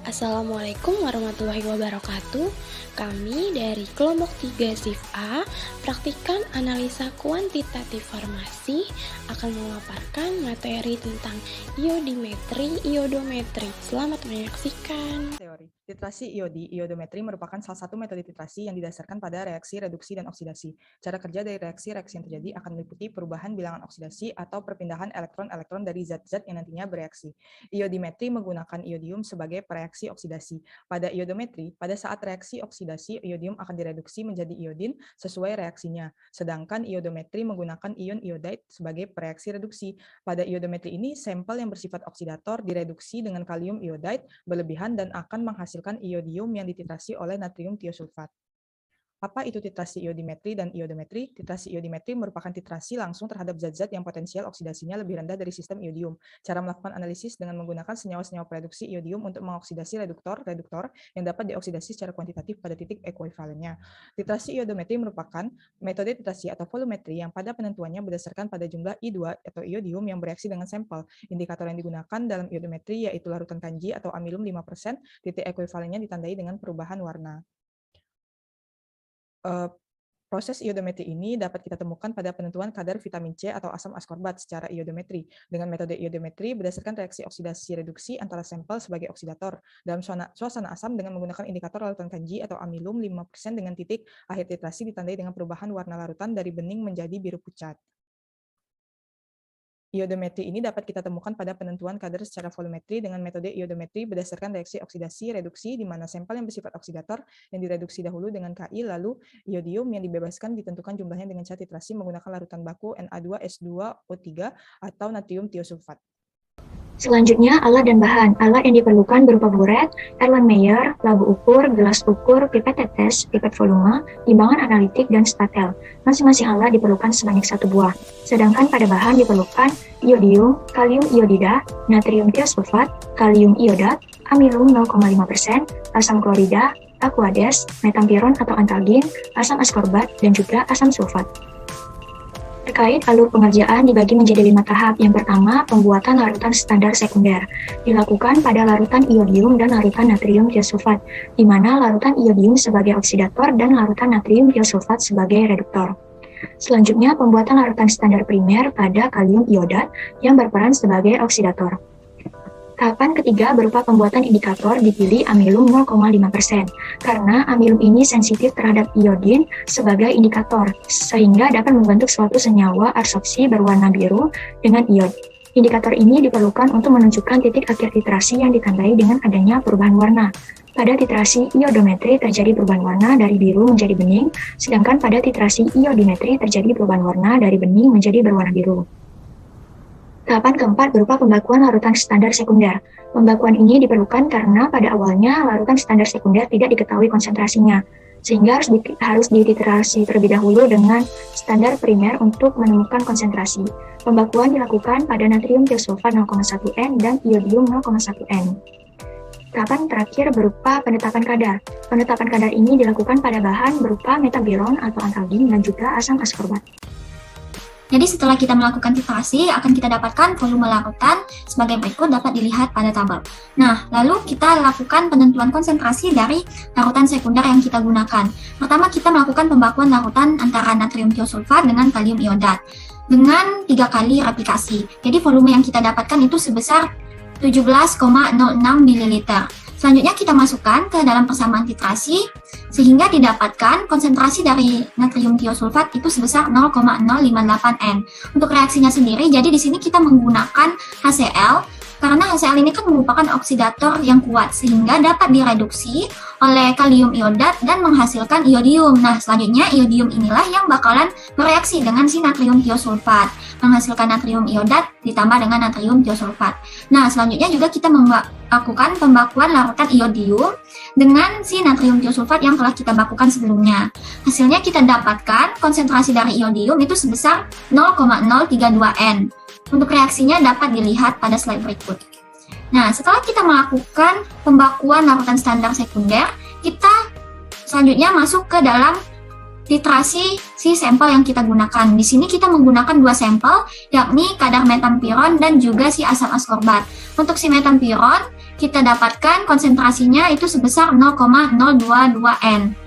Assalamualaikum warahmatullahi wabarakatuh. Kami dari kelompok 3 SIF A, praktikan analisa kuantitatif farmasi akan memaparkan materi tentang iodimetri, iodometri. Selamat menyaksikan. Teori. Titrasi iodometri merupakan salah satu metode titrasi yang didasarkan pada reaksi, reduksi, dan oksidasi. Cara kerja dari reaksi-reaksi yang terjadi akan meliputi perubahan bilangan oksidasi atau perpindahan elektron-elektron dari zat-zat yang nantinya bereaksi. Iodimetri menggunakan iodium sebagai pereaksi oksidasi. Pada iodometri, pada saat reaksi oksidasi, iodium akan direduksi menjadi iodin sesuai reaksinya. Sedangkan iodometri menggunakan ion iodide sebagai pereaksi reduksi. Pada iodometri ini, sampel yang bersifat oksidator direduksi dengan kalium iodide berlebihan dan akan menghasilkan iodium yang dititrasi oleh natrium tiosulfat. Apa itu titrasi iodimetri dan iodometri? Titrasi iodimetri merupakan titrasi langsung terhadap zat-zat yang potensial oksidasinya lebih rendah dari sistem iodium. Cara melakukan analisis dengan menggunakan senyawa-senyawa reduksi iodium untuk mengoksidasi reduktor yang dapat dioksidasi secara kuantitatif pada titik ekuivalennya. Titrasi iodometri merupakan metode titrasi atau volumetri yang pada penentuannya berdasarkan pada jumlah I2 atau iodium yang bereaksi dengan sampel. Indikator yang digunakan dalam iodometri yaitu larutan kanji atau amilum 5%, titik ekuivalennya ditandai dengan perubahan warna. Proses iodometri ini dapat kita temukan pada penentuan kadar vitamin C atau asam askorbat secara iodometri. Dengan metode iodometri berdasarkan reaksi oksidasi reduksi antara sampel sebagai oksidator. Dalam suasana asam dengan menggunakan indikator larutan kanji atau amilum 5% dengan titik akhir titrasi ditandai dengan perubahan warna larutan dari bening menjadi biru pucat. Iodometri ini dapat kita temukan pada penentuan kadar secara volumetri dengan metode iodometri berdasarkan reaksi oksidasi reduksi di mana sampel yang bersifat oksidator yang direduksi dahulu dengan Ki, lalu iodium yang dibebaskan ditentukan jumlahnya dengan cara titrasi menggunakan larutan baku Na2S2O3 atau natrium tiosulfat. Selanjutnya, alat dan bahan. Alat yang diperlukan berupa buret, Erlenmeyer, labu ukur, gelas ukur, pipet tetes, pipet volume, timbangan analitik, dan statel. Masing-masing alat diperlukan sebanyak 1 buah. Sedangkan pada bahan diperlukan iodium, kalium iodida, natrium tiosulfat, kalium iodat, amilum 0,5%, asam klorida, aquades, metampiron atau antalgin, asam askorbat, dan juga asam sulfat. Terkait alur pengerjaan dibagi menjadi 5 tahap. Yang pertama, pembuatan larutan standar sekunder. Dilakukan pada larutan iodium dan larutan natrium tiosulfat, di mana larutan iodium sebagai oksidator dan larutan natrium tiosulfat sebagai reduktor. Selanjutnya, pembuatan larutan standar primer pada kalium iodat yang berperan sebagai oksidator. Tahapan ketiga berupa pembuatan indikator dipilih amilum 0,5%, karena amilum ini sensitif terhadap iodin sebagai indikator, sehingga dapat membentuk suatu senyawa absorpsi berwarna biru dengan iod. Indikator ini diperlukan untuk menunjukkan titik akhir titrasi yang ditandai dengan adanya perubahan warna. Pada titrasi iodometri terjadi perubahan warna dari biru menjadi bening, sedangkan pada titrasi iodimetri terjadi perubahan warna dari bening menjadi berwarna biru. Tahapan keempat berupa pembakuan larutan standar sekunder. Pembakuan ini diperlukan karena pada awalnya larutan standar sekunder tidak diketahui konsentrasinya, sehingga harus dititrasi terlebih dahulu dengan standar primer untuk menemukan konsentrasi. Pembakuan dilakukan pada natrium tiosulfat 0,1 N dan iodium 0,1 N. Tahapan terakhir berupa penetapan kadar. Penetapan kadar ini dilakukan pada bahan berupa metampiron atau antalgin dan juga asam askorbat. Jadi setelah kita melakukan titrasi, akan kita dapatkan volume larutan sebagai berikut dapat dilihat pada tabel. Nah, lalu kita lakukan penentuan konsentrasi dari larutan sekunder yang kita gunakan. Pertama, kita melakukan pembakuan larutan antara natrium tiosulfat dengan kalium iodat dengan 3 kali replikasi. Jadi volume yang kita dapatkan itu sebesar 17,06 ml. Selanjutnya kita masukkan ke dalam persamaan titrasi sehingga didapatkan konsentrasi dari natrium tiosulfat itu sebesar 0,058 N. Untuk reaksinya sendiri, jadi di sini kita menggunakan HCl karena HCl ini kan merupakan oksidator yang kuat sehingga dapat direduksi oleh kalium iodat dan menghasilkan iodium. Nah, selanjutnya iodium inilah yang bakalan bereaksi dengan si natrium tiosulfat, menghasilkan natrium iodat ditambah dengan natrium tiosulfat. Nah, selanjutnya juga kita melakukan pembakuan larutan iodium dengan si natrium tiosulfat yang telah kita bakukan sebelumnya. Hasilnya kita dapatkan konsentrasi dari iodium itu sebesar 0,032 N. Untuk reaksinya dapat dilihat pada slide berikut. Nah, setelah kita melakukan pembakuan larutan standar sekunder, kita selanjutnya masuk ke dalam titrasi si sampel yang kita gunakan. Di sini kita menggunakan 2 sampel, yakni kadar metampiron dan juga si asam askorbat. Untuk si metampiron, kita dapatkan konsentrasinya itu sebesar 0,022 N.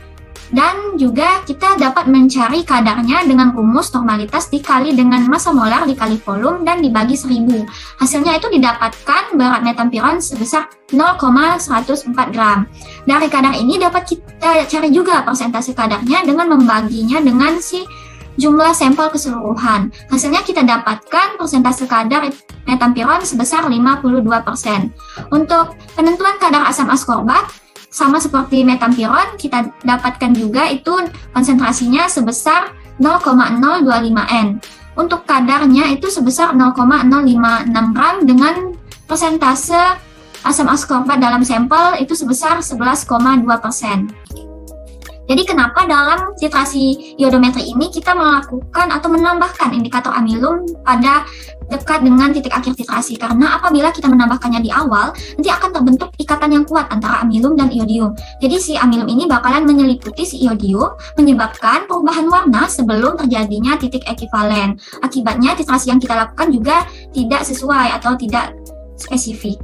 Dan juga kita dapat mencari kadarnya dengan rumus normalitas dikali dengan massa molar dikali volume dan dibagi 1000. Hasilnya itu didapatkan berat metampiron sebesar 0,104 gram. Dari kadar ini dapat kita cari juga persentase kadarnya dengan membaginya dengan si jumlah sampel keseluruhan. Hasilnya kita dapatkan persentase kadar metampiron sebesar 52%. Untuk penentuan kadar asam askorbat, sama seperti metampiron, kita dapatkan juga itu konsentrasinya sebesar 0,025 N. Untuk kadarnya itu sebesar 0,056 gram dengan persentase asam askorbat dalam sampel itu sebesar 11,2%. Jadi kenapa dalam titrasi iodometri ini kita melakukan atau menambahkan indikator amilum pada dekat dengan titik akhir titrasi? Karena apabila kita menambahkannya di awal, nanti akan terbentuk ikatan yang kuat antara amilum dan iodium. Jadi si amilum ini bakalan menyeliputi si iodium, menyebabkan perubahan warna sebelum terjadinya titik ekivalen. Akibatnya titrasi yang kita lakukan juga tidak sesuai atau tidak spesifik.